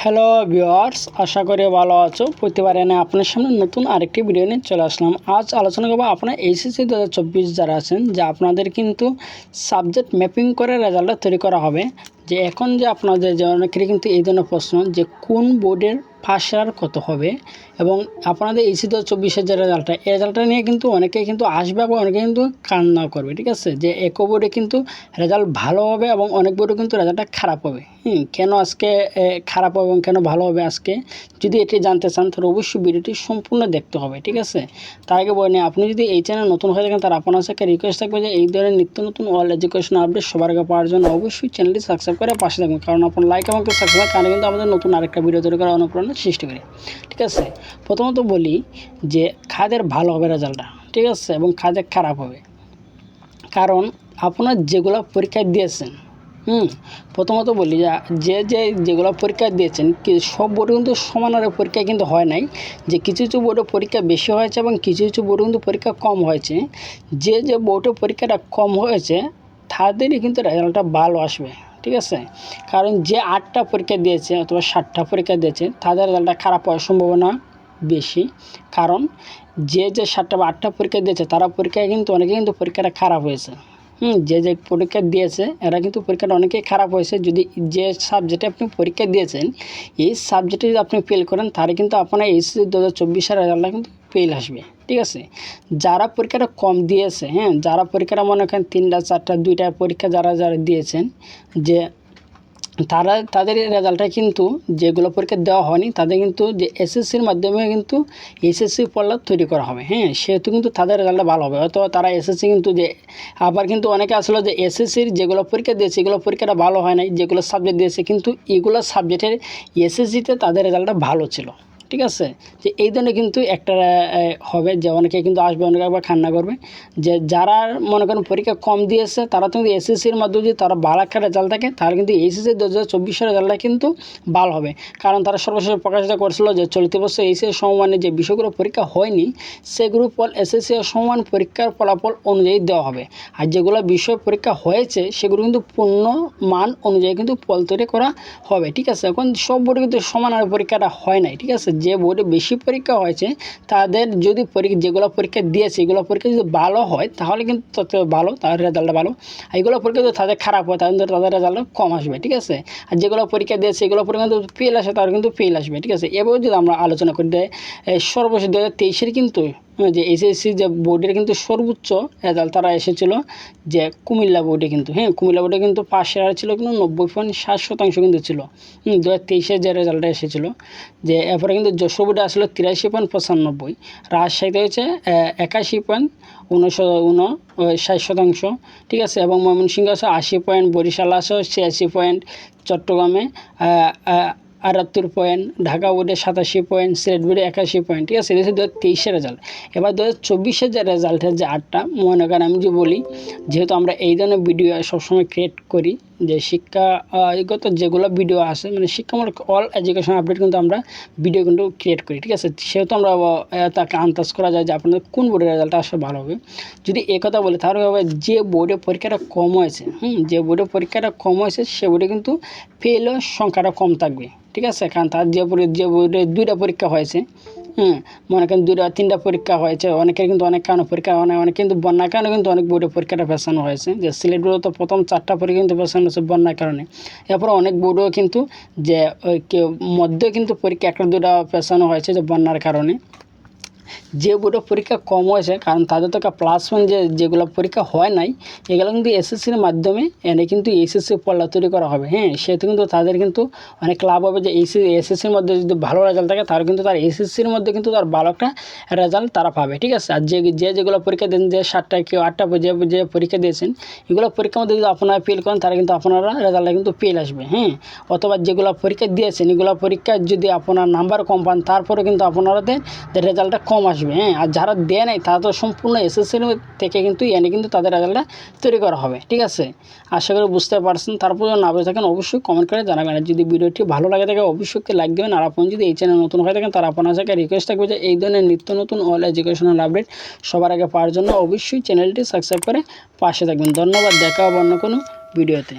Hello viewers, আশা করি ভালো আছো। প্রতিবারে না আপনার সামনে নতুন আরেকটি ভিডিও নিয়ে চলে আসলাম। আজ আলোচনা করবো আপনার এইচএসসি 2024 যারা আছেন, যে আপনাদের কিন্তু সাবজেক্ট ম্যাপিং করে রেজাল্টটা তৈরি করা হবে। যে এখন যে আপনাদের যে অনেকেরই কিন্তু এই ধরনের প্রশ্ন যে কোন বোর্ডের ফার্স্ট ইয়ার কত হবে, এবং আপনাদের এইচএসসি 2024-এর যে রেজাল্টটা, এই রেজাল্টটা নিয়ে কিন্তু অনেকেই কিন্তু আসবে এবং অনেকে কিন্তু কান্না করবে। ঠিক আছে, যে এক বোর্ডে কিন্তু রেজাল্ট ভালো হবে এবং অনেক বোর্ডে কিন্তু রেজাল্টটা খারাপ হবে। কেন আজকে খারাপ হবে এবং কেন ভালো হবে আজকে, যদি এটি জানতে চান তাহলে অবশ্যই ভিডিওটি সম্পূর্ণ দেখতে হবে। ঠিক আছে, তার আগে বলে আপনি যদি এই চ্যানেল নতুন হয়ে থাকেন তাহলে আপনার সাথে রিকোয়েস্ট থাকবে যে এই ধরনের নিত্য নতুন ওয়ার্ল্ড এডুকেশন আপডেট সবার আগে পাওয়ার জন্য অবশ্যই চ্যানেলটি সাবস্ক্রাইব করে পাশে থাকবেন, কারণ আপনার লাইক এবং সাবস্ক্রাইব কারণে কিন্তু আমাদের নতুন আরেকটা ভিডিও তৈরি করার অনুপ্রেরণা সৃষ্টি করে। ঠিক আছে, প্রথমত বলি যে কাদের ভালো হবে রেজাল্টটা, ঠিক আছে, এবং কাদের খারাপ হবে। কারণ আপনার যেগুলো পরীক্ষা দিয়েছেন, প্রথমত বলি যেগুলো পরীক্ষা দিয়েছেন সব বোর্ডে কিন্তু সমান হারে পরীক্ষা কিন্তু হয় নাই। যে কিছু কিছু বোর্ডে পরীক্ষা বেশি হয়েছে এবং কিছু কিছু বোর্ডে কিন্তু পরীক্ষা কম হয়েছে। যে বোর্ডে পরীক্ষাটা কম হয়েছে তাদেরই কিন্তু রেজাল্টটা ভালো আসবে। ঠিক আছে, কারণ যে 8টা পরীক্ষা দিয়েছে অথবা 7টা পরীক্ষা দিয়েছে তাদের রেজাল্টটা খারাপ হওয়ার সম্ভাবনা বেশি। কারণ যে 7টা বা 8টা পরীক্ষা দিয়েছে তারা পরীক্ষায় কিন্তু অনেকে কিন্তু পরীক্ষাটা খারাপ হয়েছে। যে পরীক্ষা দিয়েছে এরা কিন্তু পরীক্ষাটা অনেকেই খারাপ হয়েছে। যদি যে সাবজেক্টে আপনি পরীক্ষা দিয়েছেন এই সাবজেক্টে যদি আপনি ফেল করেন তাহলে কিন্তু আপনার এইচএসসি 2024-এর রেজাল্টটা কিন্তু ফেল আসবে। ঠিক আছে, যারা পরীক্ষাটা কম দিয়েছে, যারা পরীক্ষাটা মনে করেন 3টা 4টা 2টা পরীক্ষা যারা দিয়েছেন, যে তাদের রেজাল্টটা কিন্তু যেগুলো পরীক্ষা দেওয়া হয়নি তাদের কিন্তু যে এসএসসির মাধ্যমে কিন্তু এসএসসি পড়লা তৈরি করা হবে। সেহেতু কিন্তু তাদের রেজাল্টটা ভালো হবে। হয়তো তারা এসএসসি কিন্তু যে আবার কিন্তু অনেকে আসলে যে এসএসসির যেগুলো পরীক্ষা দিয়েছে এগুলো পরীক্ষাটা ভালো হয় নাই, যেগুলো সাবজেক্ট দিয়েছে কিন্তু এগুলো সাবজেক্টের এসএসসিতে তাদের রেজাল্টটা ভালো ছিল। ঠিক আছে, যে এই ধরনের কিন্তু একটা হবে যে অনেকে কিন্তু আসবে, অনেকে আবার কান্না করবে। যে যারা মনে করেন পরীক্ষা কম দিয়েছে তারা কিন্তু এসএসসির মাধ্যমে যদি তারা ভালো একটা রেজাল্ট থাকে তাহলে কিন্তু এইচএসসি 2024-এর রেজাল্টটা কিন্তু ভালো হবে। কারণ তারা সর্বশেষ প্রকাশিত করেছিল যে চলিত বছর এইচএসসি সমমানের যে বিষয়গুলো পরীক্ষা হয়নি সেগুলো ফল এসএসসি সমমান পরীক্ষার ফলাফল অনুযায়ী দেওয়া হবে। আর যেগুলো বিষয় পরীক্ষা হয়েছে সেগুলো কিন্তু পূর্ণ মান অনুযায়ী কিন্তু ফল তৈরি করা হবে। ঠিক আছে, এখন সব বোর্ডে কিন্তু সমান পরীক্ষাটা হয় নাই। ঠিক আছে, যে বোর্ডে বেশি পরীক্ষা হয়েছে তাদের যদি যেগুলো পরীক্ষা দিয়েছে এগুলো পরীক্ষা যদি ভালো হয় তাহলে কিন্তু তত ভালো, তাদের রেজাল্টটা ভালো। আর এগুলো পরীক্ষা যদি তাদের খারাপ হয় তাহলে তাদের রেজাল্ট কম আসবে। ঠিক আছে, আর যেগুলো পরীক্ষা দিয়েছে এগুলো পরীক্ষা কিন্তু ফেল আসে তার কিন্তু ফেল আসবে। ঠিক আছে, এবার যদি আমরা আলোচনা করি সর্বশেষ 2023-এর কিন্তু যে এসএসসি যে বোর্ডের কিন্তু সর্বোচ্চ রেজাল্ট তারা এসেছিল যে কুমিল্লা বোর্ডে কিন্তু কুমিল্লা বোর্ডে কিন্তু পাস ইয়ার ছিল কিন্তু 90.7% কিন্তু ছিল 2023-এর যে রেজাল্টটা এসেছিল। যে এরপরে কিন্তু যশোর বোর্ডে আসলে 83.95, রাজশাহীতে হয়েছে 81.60%। ঠিক আছে, এবং ময়মনসিংহ আছে 80 পয়েন্ট, বরিশাল আছে 86 পয়েন্ট, চট্টগ্রামে 78 পয়েন্ট, ঢাকা বোর্ডে 87 পয়েন্ট, সিলেট বোর্ডে 81 পয়েন্ট। ঠিক আছে, এটা হচ্ছে 2023-এর রেজাল্ট। এবার 2024-এর যে রেজাল্টের যে 8টা মনে করেন আমি যে বলি, যেহেতু আমরা এই ধরনের ভিডিও সবসময় ক্রিয়েট করি যে শিক্ষাগত যেগুলো ভিডিও আছে মানে শিক্ষামূলক অল এডুকেশন আপডেট কিন্তু আমরা ভিডিও কিন্তু ক্রিয়েট করি। ঠিক আছে, সেহেতু আমরা তাকে আন্দাজ করা যায় যে আপনাদের কোন বোর্ডের রেজাল্টটা আসলে ভালো হবে। যদি এই কথা বলি তাহলে হবে যে বোর্ডে পরীক্ষাটা কম হয়েছে, যে বোর্ডে পরীক্ষাটা কম হয়েছে সে বোর্ডে কিন্তু ফেলের সংখ্যাটা কম থাকবে। ঠিক আছে, কারণ তার যে বোর্ডে 2টা পরীক্ষা হয়েছে, মনে করেন 2টা 3টা পরীক্ষা হয়েছে, অনেকের কিন্তু অনেক কারণে পরীক্ষা অনেক কিন্তু বন্যার কারণে কিন্তু অনেক বোর্ডে পরীক্ষাটা পেছানো হয়েছে। যে সিলেট বোর্ডে তো প্রথম 4টা পরীক্ষা কিন্তু পেছানো হয়েছে বন্যার কারণে। এরপরে অনেক বোর্ডেও কিন্তু যে মধ্যে কিন্তু পরীক্ষা 1-2টা পেছানো হয়েছে যে বন্যার কারণে। যে বোর্ডে পরীক্ষা কম হয়েছে কারণ তাদের তো +1 যেগুলো পরীক্ষা হয় নাই এগুলো কিন্তু এসএসসির মাধ্যমে এনে কিন্তু এইচএসসি পড়লা তৈরি করা হবে। সেহেতু কিন্তু তাদের কিন্তু অনেক লাভ হবে যে এসএসসির মধ্যে যদি ভালো রেজাল্ট থাকে তার কিন্তু তার এসএসসির মধ্যে কিন্তু তার ভালো একটা রেজাল্ট তারা পাবে। ঠিক আছে, আর যেগুলো পরীক্ষা দেন যে 7টা কেউ 8টা যে পরীক্ষা দিয়েছেন এগুলো পরীক্ষার মধ্যে যদি আপনারা ফেল করেন তারা কিন্তু আপনারা রেজাল্টটা কিন্তু ফেল আসবে। অথবা যেগুলো পরীক্ষা দিয়েছেন এগুলো পরীক্ষায় যদি আপনার নাম্বার কম পান তারপরে কিন্তু আপনাদের রেজাল্টটা কম আসবে। আর যারা দেয় নাই তারা তো সম্পূর্ণ এসএসসির থেকে কিন্তু এনে কিন্তু তাদের রেজাল্টটা তৈরি করা হবে। ঠিক আছে, আশা করি বুঝতে পারছেন। তারপর না বুঝে থাকেন অবশ্যই কমেন্ট করে জানাবেন। আর যদি ভিডিওটি ভালো লাগে থাকে অবশ্যই লাইক দেবেন। আর আপনি যদি এই চ্যানেল নতুন হয়ে থাকেন তারা আপনার কাছে রিকোয়েস্ট থাকবে যে এই ধরনের নিত্য নতুন অল এডুকেশনাল আপডেট সবার আগে পাওয়ার জন্য অবশ্যই চ্যানেলটি সাবস্ক্রাইব করে পাশে থাকবেন। ধন্যবাদ, দেখা হবে অন্য কোনো ভিডিওতে।